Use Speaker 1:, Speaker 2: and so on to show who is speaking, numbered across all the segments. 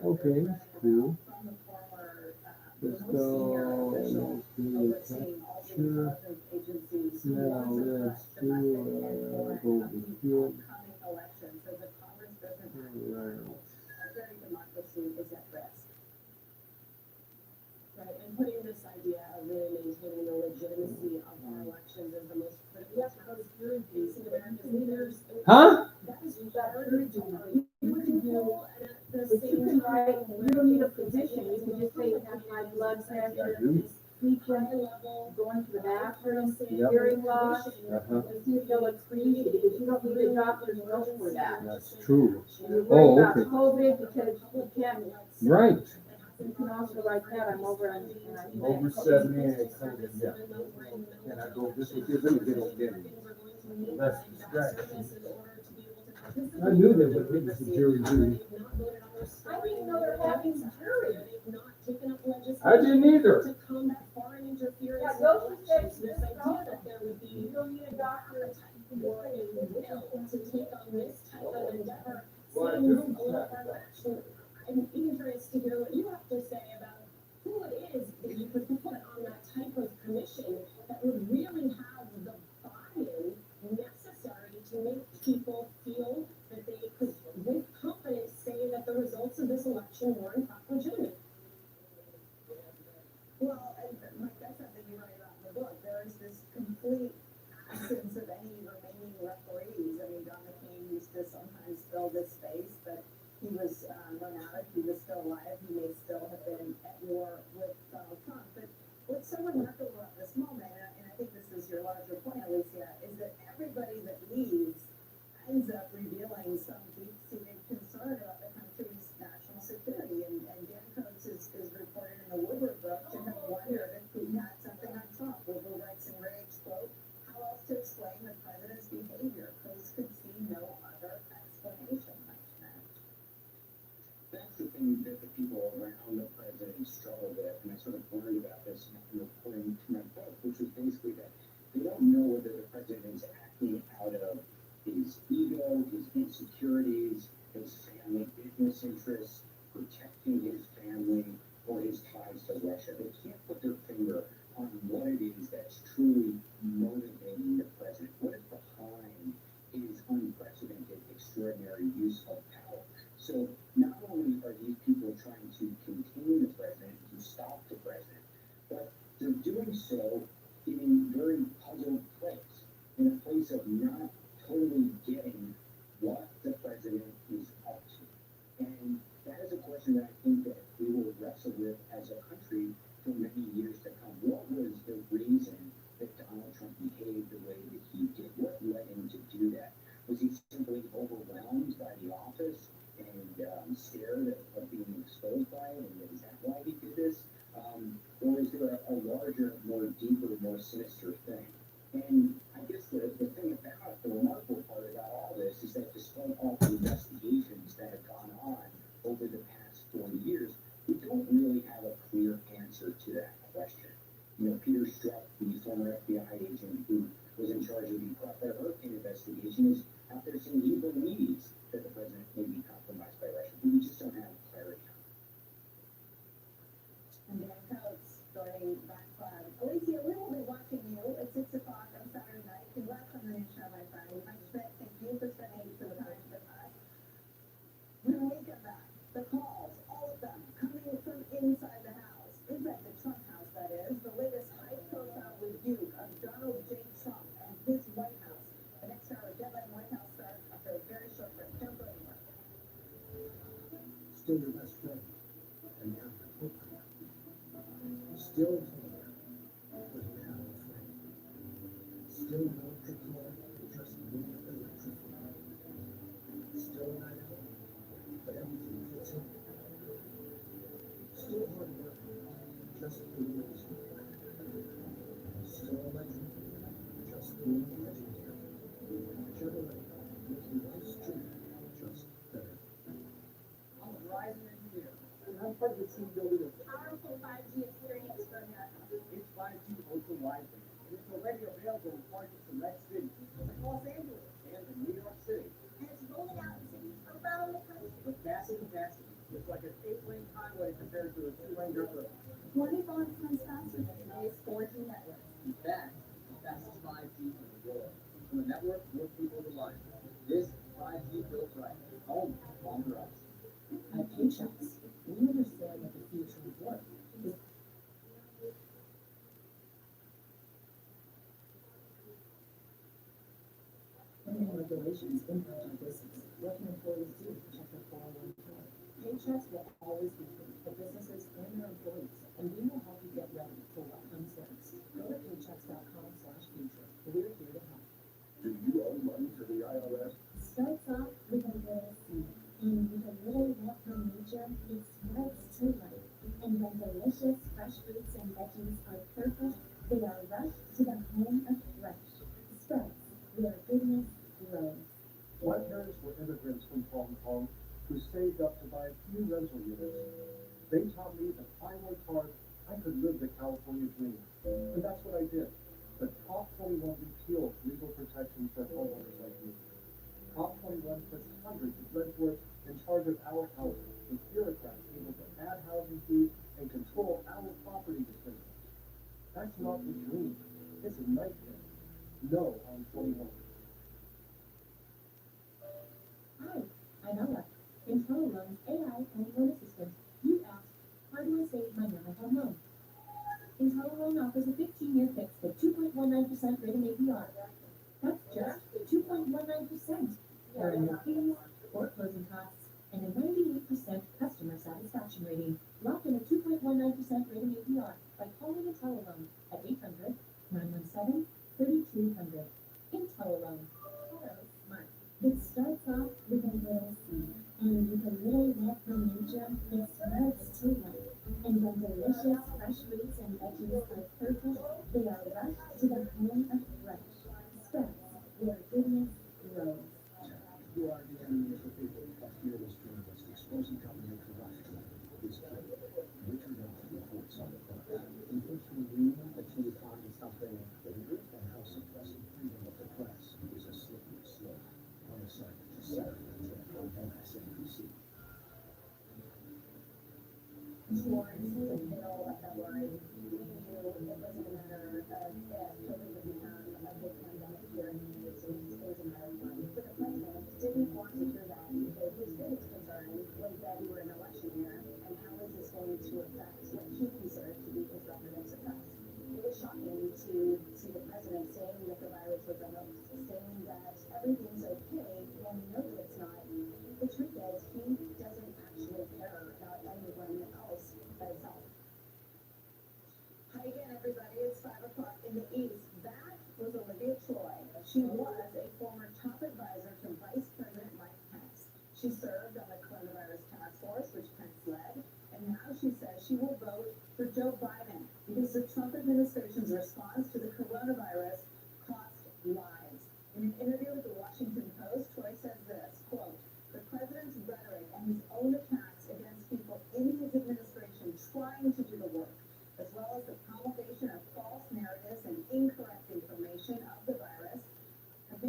Speaker 1: Okay, cool. Let's go. Let's do a capture. Now let's go over here. Alright. Huh?
Speaker 2: You don't need a physician, you can just say you have high blood pressure, frequent going to the bathroom,
Speaker 1: Yep.
Speaker 2: hearing loss,
Speaker 1: Uh-huh.
Speaker 2: and see if they'll excuse you, because you don't need a doctor's note for that.
Speaker 1: That's true.
Speaker 2: You're
Speaker 1: Oh,
Speaker 2: worried about
Speaker 1: okay.
Speaker 2: COVID because you can't,
Speaker 1: Right.
Speaker 2: you can also write that, I'm over on.
Speaker 1: Over 78, yeah. Can I go this way? Let me get over there. Less distraction. I knew they would hit some jury duty.
Speaker 2: I didn't know they're having jury.
Speaker 1: I didn't either.
Speaker 2: Yeah, those said, you don't need a doctor.
Speaker 1: Well, I do. still your best friend, and now your co-pilot. Still Taylor, but now afraid. Still no control, just being electrified. Still night out, but everything fits in. Still hard work, just being easy. Still legend, just being legendary. Chevrolet, making life's journey just better. I'm a Verizon engineer, and I'm part of the team building a powerful 5G experience for America. It's 5G ultra wideband, and it's already available in parts of select cities like Los Angeles and in New York City. And it's rolling out in cities around the country. With massive capacity, it's like an 8-lane highway compared to a 2-lane dirt road. 25 times faster than today's 4G network. In fact, the fastest 5G in the world. From a network more people to life. This is 5G built right. Home, longer us. At Paychex, we understand that the future of work is pending regulations impact our business. What can employees do to protect their 401k? Paychex will always be here for businesses and their employees, and we will help you get ready for what comes next. Go to paychex.com/future. We're here to help. Do you owe money to the IRS?
Speaker 3: Starts off with a little seed, and with a little help from nature, it spreads to life. And when delicious fresh fruits and veggies are perfect, they are rushed to the home of fresh. Spreads, where goodness grows.
Speaker 1: My parents were immigrants from Hong Kong who saved up to buy a few rental units. They taught me that if I worked hard, I could live the California dream. And that's what I did. But Prop 21 repealed legal protections for homeowners like me. Prop 21 puts hundreds of renters in charge of our housing, with bureaucrats able to add housing fees and control our property decisions. That's not the dream. It's a nightmare. No on 21.
Speaker 3: Hi, I'm Ella, IntelliLoan's AI home loan assistant. You asked, how do I save money on my home loan? IntelliLoan offers a 15-year fix with 2.19% rate of APR. That's just 2.19%. There are no fees, foreclosing costs, and a 98% customer satisfaction rating. Lock in a 2.19% rate of APR by calling IntelliLoan at 800-917-3200. IntelliLoan. Hello, Smart. It starts off with a little seed, and with a little help from nature, it spreads to life. And when delicious fresh fruits and veggies are perfect, they are rushed to the home of fresh. Spreads, where goodness grows.
Speaker 1: You are the enemy of the people. A fearless journalist exposing government corruption. His kid, Richard Elf, reports on the crime. In which we read that you find something dangerous and how suppressing freedom of the press is a slippery slope. On the site, Saturday on MSNBC.
Speaker 2: Towards the middle of February, we knew it wasn't a matter of if COVID would become a big pandemic here in the United States. It was a matter of when. But the president didn't want to hear that because his biggest concern was that we were in an election year, and how is this going to affect what he considered to be his record of success. It was shocking to see the president saying that the virus was a hoax, saying that everything's okay when we know that it's not. The truth is, he doesn't actually care about anyone else but himself. Hi again, everybody. It's 5 o'clock in the East. That was Olivia Troy. She was a former top advisor to Vice President Mike Pence. She served on the coronavirus task force, which Pence led, and now she says she will vote for Joe Biden because the Trump administration's response to the coronavirus cost lives. In an interview with the Washington Post, Troy says this, quote, "The president's rhetoric and his own attacks against people in his administration trying to do the work, as well as the promulgation of false narratives and incorrect information of the virus, have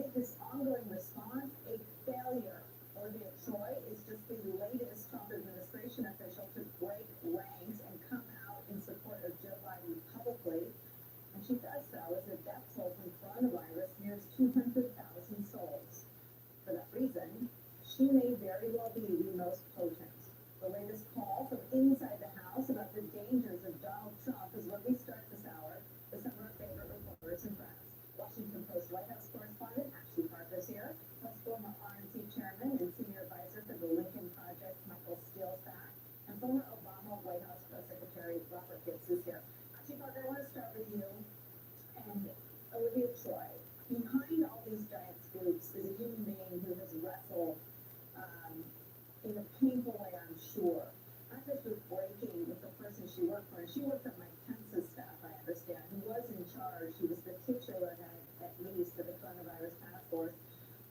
Speaker 2: to the coronavirus task force,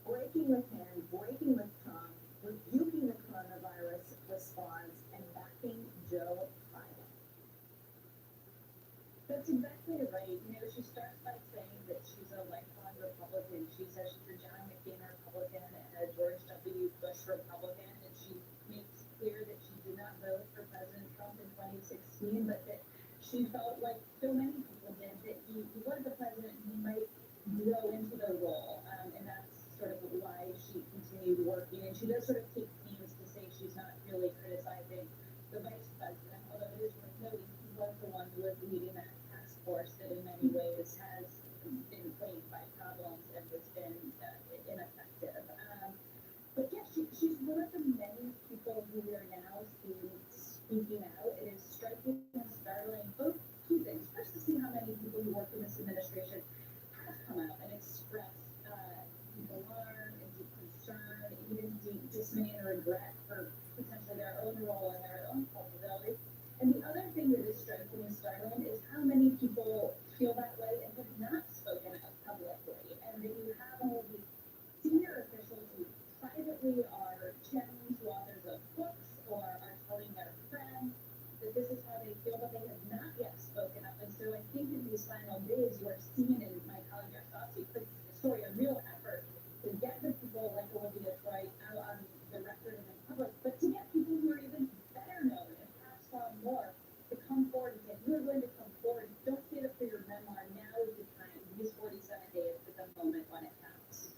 Speaker 2: breaking with him, breaking with Trump, rebuking the coronavirus response, and backing Joe Biden.
Speaker 3: That's exactly right. You know, she starts by saying that she's a lifelong Republican. She says she's a John McCain Republican and a George W. Bush Republican, and she makes clear that she did not vote for President Trump in 2016, but that she felt like so many people did that he was the president and he might grow into the role, and that's sort of why she continued working. And she does sort of take pains to say she's not really criticizing the vice president, although it is worth noting he was the one who was leading that task force that in many ways has been plagued by problems and has been ineffective. But yeah, she's one of the many people who we are now seeing speaking out. It is striking and startling, both two things. First, to see how many people who work in this administration have come out and expressed deep alarm and deep concern, even deep dismay and regret for potentially their own role and their own culpability. And the other thing that is striking and startling is how many people feel that way and have not spoken out publicly. And that you have all of these senior officials who privately are channeling to authors of books or are telling their friends that this is how they feel, but they have not yet spoken up. And so I think in these final days, you are seeing, and my colleague Arstasi puts the story, a real effort to get the people like Olivia Troy out on the record and in public, but to get people who are even better known and perhaps far more to come forward and say, if you're going to come forward, don't save it for your memoir. Now is the time. These 47 days is the moment when it counts.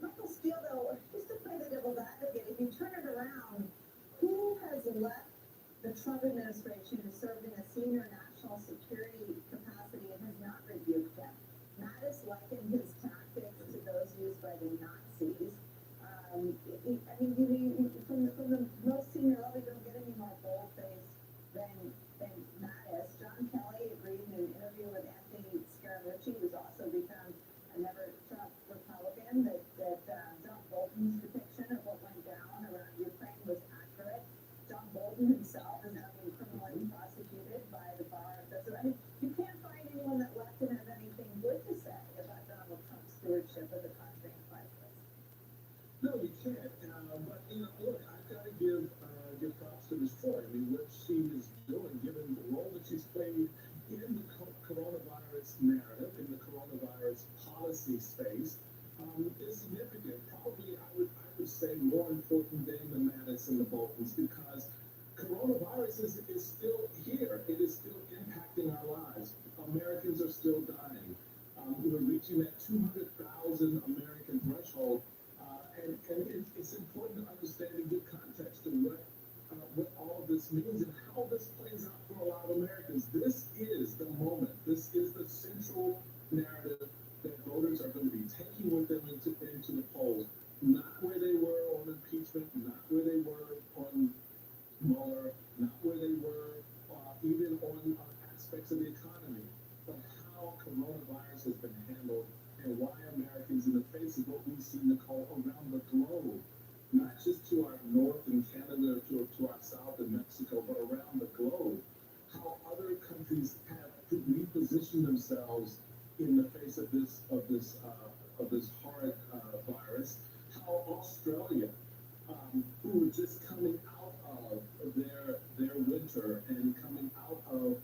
Speaker 2: Michael Steele, though, just to play the devil's advocate, if you turn it around, who has left the Trump administration who served in a senior national security capacity and has not rebuked him? Mattis likened his tactics to those used by the Nazis. I mean, from the most senior level, you don't get any more bold-faced than Mattis. John Kelly agreed in an interview with Anthony Scaramucci, who's also become another Trump Republican, that John Bolton's depiction of what went down around Ukraine was accurate. John Bolton himself is now being criminally prosecuted by the bar. I mean, you can't find anyone that left and has anything good to say about Donald Trump's stewardship of the country in crisis.
Speaker 1: No, you can't. But look, I've got to give props to Ms. Troy. I mean, what she is doing, given the role that she's played in the coronavirus narrative, in the coronavirus policy space, is significant. Probably, I would say, more important than the Mattis and the Boltons, because coronavirus is still here. It is still impacting our lives. Americans are still dying. We're reaching that 200,000 American threshold. And it's important to understand and give context to what all of this means and how this plays out for a lot of Americans. This is the moment. This is the central narrative that voters are going to be taking with them into the polls. Not where they were on impeachment, not where they were on Mueller, not where they were even on aspects of the economy, but how coronavirus has been handled and why Americans, in the face of what we see, Nicole, around the globe, not just to our north in Canada, to our south in Mexico, but around the globe, how other countries have repositioned themselves in the face of this horrid virus. How Australia, who were just coming out of their winter and coming out of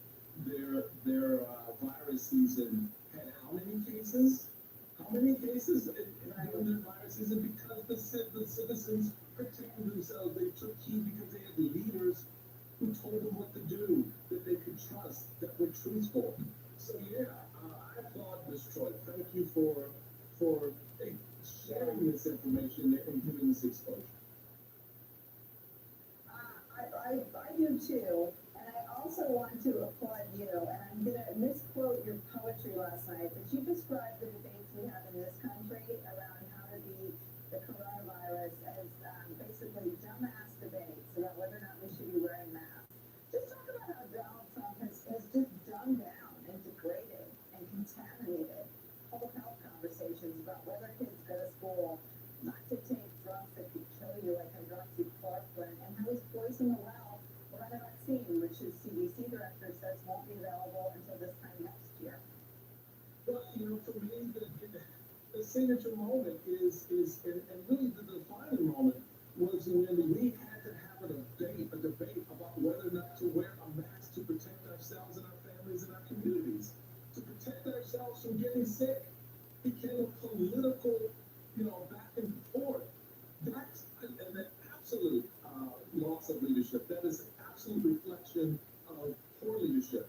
Speaker 1: their virus season, had how many cases? How many cases in their virus season? Because the citizens protected themselves. They took heed because they had leaders who told them what to do, that they could trust, that were truthful. So yeah, I applaud Ms. Troy. Thank you for sharing this information and giving this exposure.
Speaker 2: I do too, and I also want to applaud you, and I'm going to misquote your poetry last night, but you described the debates we have in this country around how to beat the coronavirus as basically dumbass debates about whether or not we should be wearing masks. Just talk about how Donald Trump has just dumbed down and degraded and contaminated public health conversations about whether kids go to school, not to take drugs that could kill you like hydroxychloroquine, and how he's poisoning the well around a vaccine, which his CDC director says won't be available until this time next year.
Speaker 1: Well, for me, the signature moment and really the defining moment was when we had to have a debate about whether or not to wear a mask to protect ourselves and our families and our communities, to protect ourselves from getting sick. Became a political, back and forth. That's an absolute loss of leadership. That is an absolute reflection of poor leadership.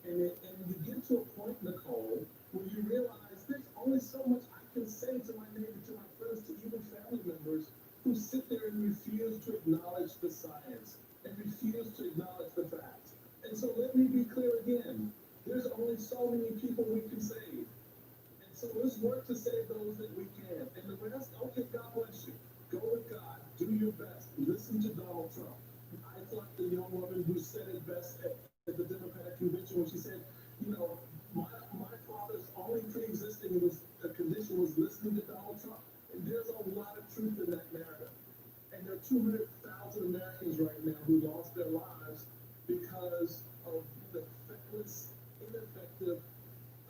Speaker 1: And you get to a point, Nicole, where you realize there's only so much I can say to my neighbor, to my friends, to even family members who sit there and refuse to acknowledge the science and refuse to acknowledge the facts. And so let me be clear again. There's only so many people we can save. And so let's work to save those that we can. And the rest, okay, God bless you. Go with God. Do your best. Listen to Donald Trump. I thought the young woman who said it best at the Democratic convention when she said, you know, my father's only pre-existing was a condition was listening to Donald Trump. And there's a lot of truth in that narrative. And there are 200,000 Americans right now who lost their lives because of the feckless, ineffective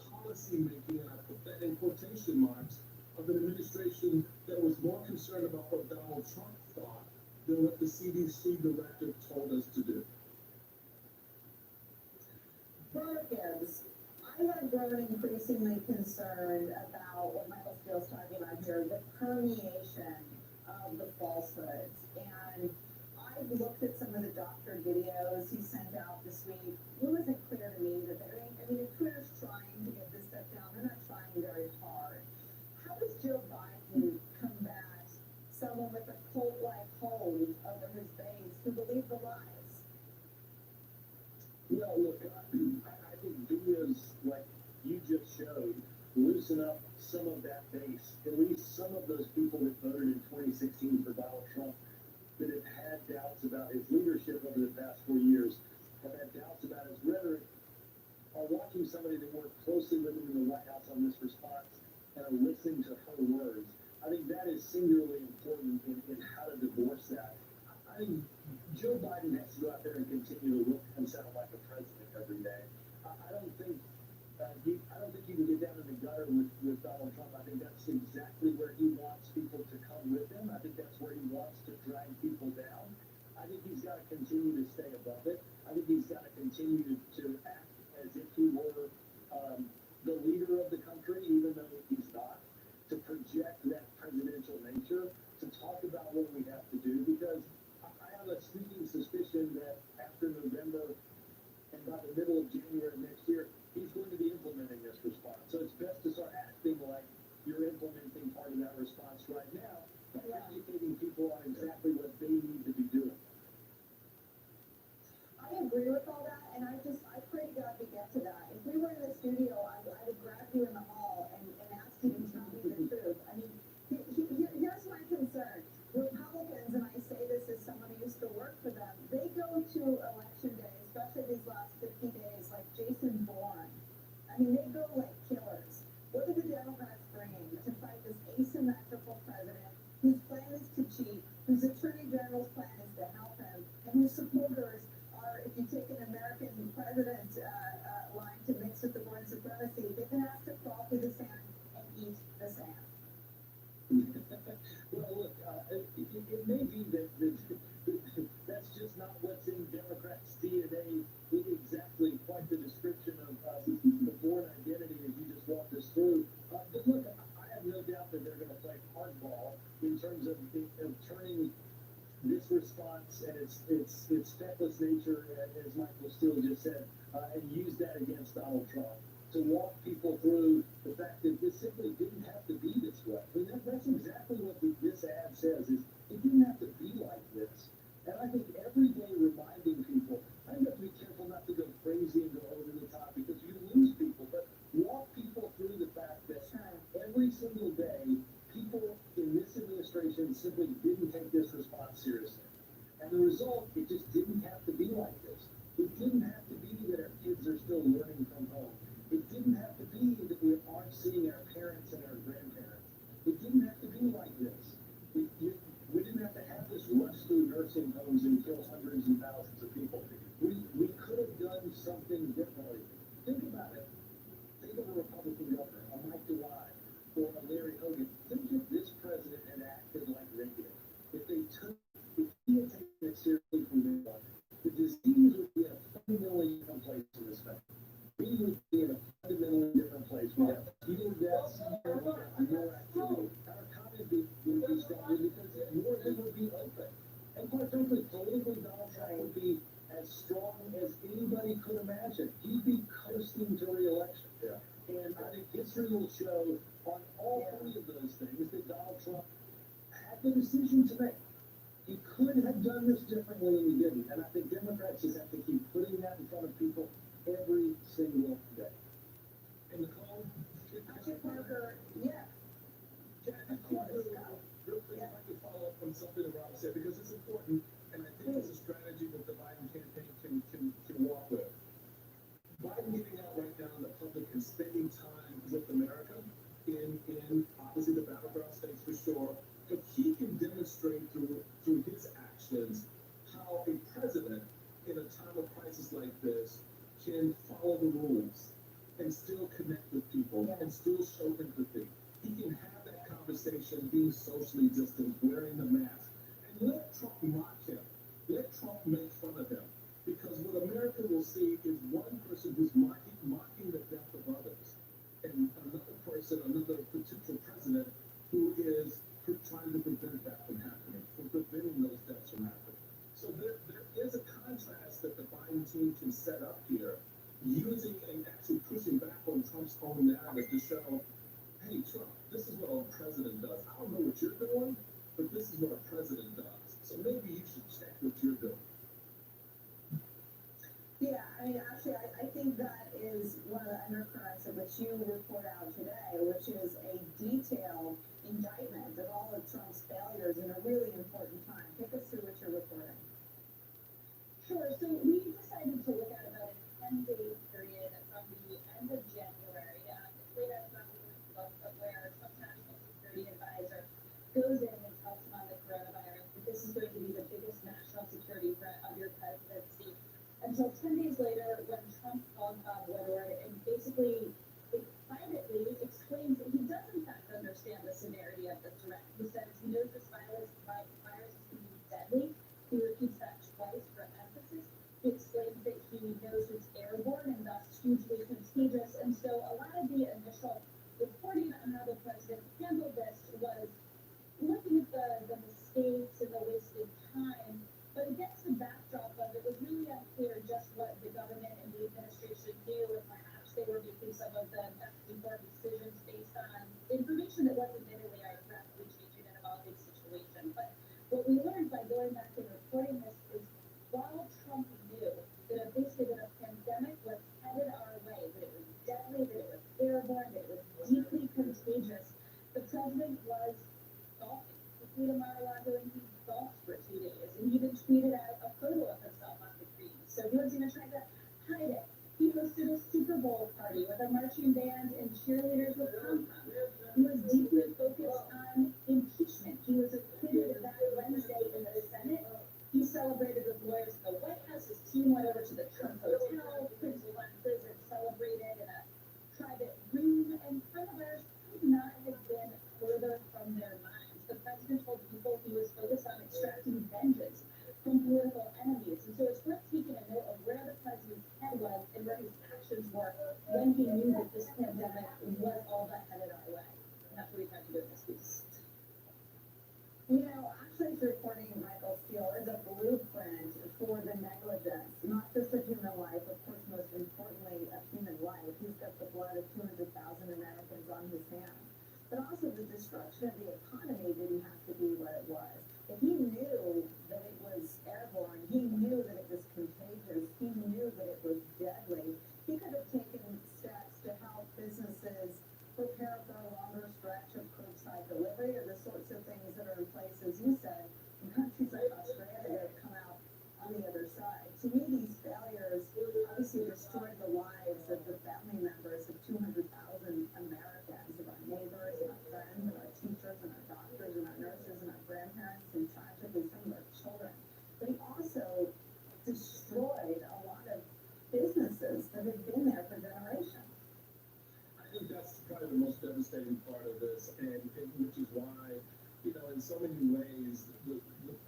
Speaker 1: policy making, and I put that in quotation marks, of an administration that was more concerned about what Donald Trump thought than what the CDC director told us to do.
Speaker 2: Perkins, I have grown increasingly concerned about what Michael Steele's talking about here, the permeation of the falsehoods. And I've looked at some of the doctor videos he sent out this week. It wasn't clear to me that Twitter's trying to get this stuff down. They're not trying very hard. How does Joe Biden combat someone with a cult-like hold over his base who believe the lies?
Speaker 1: Well, look, I think videos like you just showed loosen up some of that base. At least some of those people that voted in 2016 for Donald Trump that have had doubts about his leadership over the past 4 years, have had doubts about his rhetoric, are watching somebody that worked closely with him in the White House on this response and are listening to her words. I think that is singularly important in how to divorce that. I think Joe Biden has to go out there and continue to look and sound like a president every day. I don't think you can get down in the gutter with Donald Trump. I think that's exactly where he wants people to come with him. I think that's where he wants to drag people down. I think he's got to continue to stay above it. I think he's got to continue to act as if he were the leader of the country, even though he's not, to project that presidential nature, to talk about what we have to do, because I have a sneaking suspicion that after November and by the middle of January of next year, he's going to be implementing this response. So it's best to start acting like you're implementing part of that response right now, by educating people on exactly what they need to be doing.
Speaker 2: I agree with all that, and I pray to God we get to that. If we were in the studio, I would grab you in the hall and ask you to tell me the truth. I mean, here's my concern. Republicans, and I say this as someone who used to work for them, they go to election day, especially these last 50 days, like Jason Bourne. I mean, they go like killers. What are the Democrats bringing to fight this asymmetrical president whose plan is to cheat, whose attorney general's plan is to help him, and whose supporters are, if you take an American president line to mix with the word supremacy, they're going to have to crawl through the sand and eat the sand.
Speaker 1: Well, look, it may be that that's just not what's in Democrats' DNA. Exactly, quite the description of the Bourne identity as you just walked us through. But look, I have no doubt that they're going to play hardball in terms of turning this response and its feckless nature, as Michael Steele just said, and use that against Donald Trump, to walk people through the fact that this simply didn't have to be this way. I mean, that's exactly what this ad says, is it didn't have to be like this. And I think every day reminding people, I think you have to be careful not to go crazy and go over the top because you lose people, but walk people through the fact that every single day, people in this administration simply didn't take this response seriously. And the result, it just didn't have to be like this. It didn't have to be that our kids are still learning from home. It didn't have to be that we aren't seeing our parents and our grandparents. It didn't have to be like this. We didn't have to have this rush through nursing homes and kill hundreds and thousands of people. We could have done something differently. Think about it. Think of a Republican governor. had the decision to make. You could have done this differently and you didn't. And I think Democrats just have to keep putting that in front of people every single day. And Nicole,
Speaker 2: Dr. Parker, yeah,
Speaker 1: Jack,
Speaker 2: of course, go.
Speaker 1: real quick, if I could follow up on something that Rob said, because it's important, and I think it's a strategy that the Biden campaign can walk with. Biden getting out right now in the public and spending time with America in obviously the battleground states for sure, but he can demonstrate through his actions how a president in a time of crisis like this can follow the rules and still connect with people and still show empathy. He can have that conversation being socially distant, wearing the mask, and let Trump mock him. Let Trump make fun of him. Because what America will see is one person who's mocking the death of others, and another person, another potential president who is trying to prevent that from happening, from preventing those deaths from happening. So there is a contrast that the Biden team can set up here, using and actually pushing back on Trump's own narrative to show, hey, Trump, this is what a president does. I don't know what you're doing, but this is what a president does. So maybe you should check what you're doing.
Speaker 2: Yeah, I mean, actually, I think that is one of the undercurrents of which you report out today, which is a detailed indictment of all of Trump's failures in a really important time. Take us through what you're reporting.
Speaker 3: Sure. So we decided to look at about a 10-day period from the end of January. It's laid out about a week ago, but where Trump's national security advisor goes in and tells him on the coronavirus that this is going to be the biggest national security threat of your presidency. Until 10 days later, when Trump calls Bob Woodward and basically privately explains that he does in fact understand the severity of the threat. He says he knows this virus is going to be deadly. He repeats that twice for emphasis. He explains that he knows it's airborne and thus hugely contagious. And so a lot of the initial reporting on how the president handled this was looking at the mistakes and the wasted time. But against the backdrop of it was really unclear just what the government and the administration knew, and perhaps they were making some of the best informed decisions based on information that was admittedly rapidly changing and evolving situation. But what we learned by going back and reporting this is while Trump knew that basically that a pandemic was headed our way, that it was deadly, that it was airborne, that it was deeply contagious, the president was golfing. He flew to Mar-a-Lago and he golfed for 2 days, and he even tweeted out a photo of himself on the green. So he was even trying to hide it. He hosted a Super Bowl party with a marching band and cheerleaders with pom-poms. He was deeply focused on impeachment. He was acquitted that Wednesday in the Senate. He celebrated with lawyers at the White House. His team went over to the Trump Hotel, printed lenses, and celebrated in a private room. And coronavirus could not have been further from their minds. The president told people he was focused on extracting vengeance from political enemies. And so it's worth taking a note of where the president's head was and where his actions were when he knew that this pandemic was all that headed our way. And that's what we tried to do in this piece.
Speaker 2: You know, Ashley's reporting Michael Steele is a blueprint for the negligence, not just of human life, of course, most importantly, of human life. He's got the blood of 200,000 Americans on his hands, but also the destruction of the economy didn't have to be what it was. If he knew that it was airborne, he knew that it was contagious, he knew that it was deadly, he could have taken steps to help businesses prepare for a longer stretch of curbside delivery or the sorts of things that are in place, as you said, in countries like Australia that have come out on the other side. To me, these failures obviously destroyed the lives of the family members of 200,000 Americans, of our neighbors and our friends and our teachers and our doctors and our nurses and our grandparents and tragically some of our children. But he also destroyed a lot of businesses that had been there for generations.
Speaker 1: I think that's probably the most devastating part of this, and which is why, you know, in so many ways, the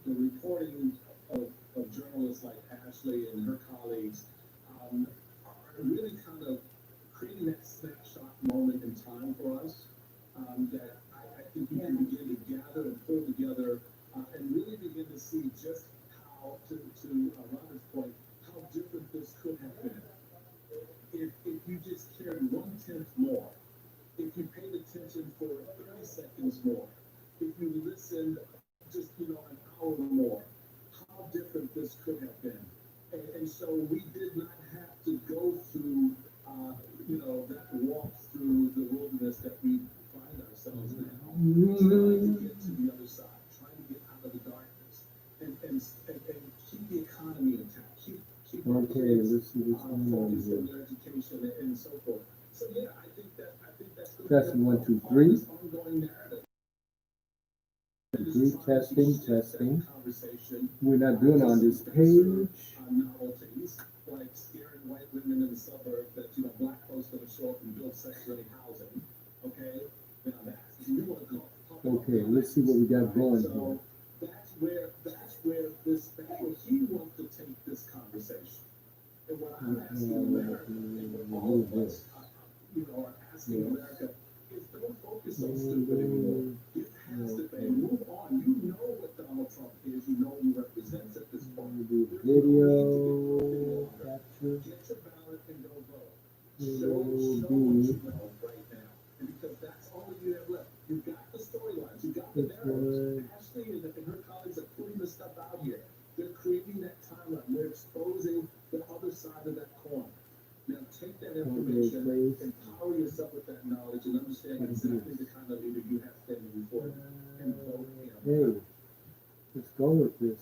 Speaker 1: reporting of journalists like Ashley and her colleagues are really kind of creating that snapshot moment in time for us that I think we can begin to gather and pull together and really begin to see just how, to Robert's point, how different this could have been. If you just cared 1/10 more, if you paid attention for 30 seconds more, if you listened just, you know, an hour or more, how different this could have been. And so we did not have to go through, you know, that walk through the wilderness that we find ourselves now, trying to get to the other side, trying to get out of the darkness, and keep the economy intact, keep our
Speaker 4: Okay,
Speaker 1: kids
Speaker 4: let's see what's going on
Speaker 1: focused
Speaker 4: here.
Speaker 1: in their education and so forth. So yeah, I think that's going to
Speaker 4: Testing,
Speaker 1: be a
Speaker 4: 1, 2,
Speaker 1: part of
Speaker 4: 3.
Speaker 1: this ongoing narrative.
Speaker 4: Testing. We're not doing on this page.
Speaker 1: Novelties like scaring white women in the suburbs that, you know, black folks going to show up and build sex-ready housing. Okay, now that's you want to go.
Speaker 4: Okay, let's see what we got going here.
Speaker 1: So that's where he wants to take this conversation. And what I'm asking America, and what all of us, you know, are asking America, is don't focus on stupid anymore. Get past it and move on. You know what Donald Trump is. You know who he represents at this point.
Speaker 4: Do video capture.
Speaker 1: Get your ballot and go vote.
Speaker 4: It
Speaker 1: Show
Speaker 4: will
Speaker 1: what you
Speaker 4: be
Speaker 1: know right now. And because that's all you have left. You've got the storylines. You've got the
Speaker 4: It's
Speaker 1: narratives. Ashley and her colleagues are putting this stuff out here. They're creating that timeline. They're exposing the other side of that coin. Now take that information, empower yourself with that knowledge, and understand exactly the kind of leader you have standing before you, and vote him.
Speaker 4: Hey, let's go with this.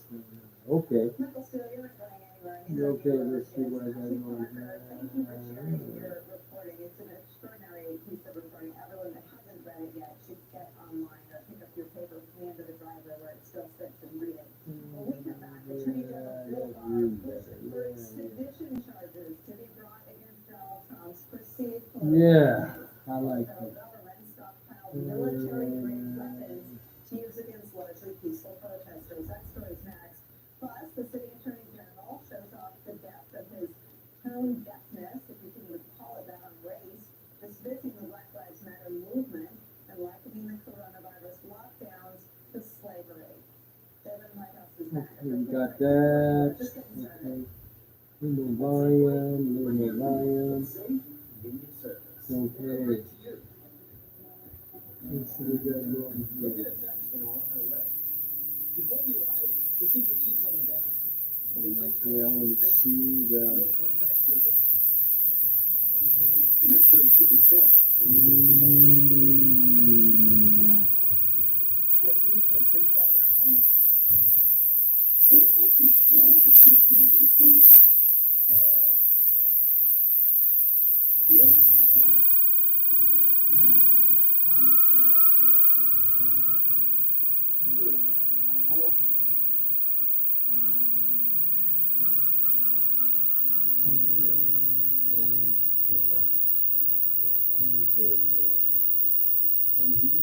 Speaker 4: Okay.
Speaker 2: Michael Steele, you're not going anywhere.
Speaker 4: You're okay, let's see what I got
Speaker 2: Ashley
Speaker 4: going
Speaker 2: Parker, thank you for sharing your reporting. It's an extraordinary piece of reporting. Everyone that hasn't read it yet should get online or pick up your paper from the end of the driveway where it still sits and read it. When we come back, Attorney General Bill Barr pushes for sedition charges to be brought against Donald Trump's perceived political
Speaker 4: Yeah,
Speaker 2: enemies.
Speaker 4: I like
Speaker 2: The federal
Speaker 4: it.
Speaker 2: government stockpiled military-grade weapons to use against largely peaceful protesters. That story's next. Plus, the city attorney general shows off the depth of his tone deafness, if you can even call it that, on race, dismissing the Black Lives Matter movement and likening the coronavirus lockdowns to slavery. David Whitehouse is back.
Speaker 4: Okay, we got that. Okay. Little volume, little volume. Okay. Let's see what we got going
Speaker 1: Look
Speaker 4: here.
Speaker 1: at a text from Ronald Red. Before we arrive, just leave your keys on the dash.
Speaker 4: Okay, I want to see the.
Speaker 1: No contact service. And that service you can trust when you need the most. Schedule at SafeRide.com. Yeah. Hello.
Speaker 4: Okay.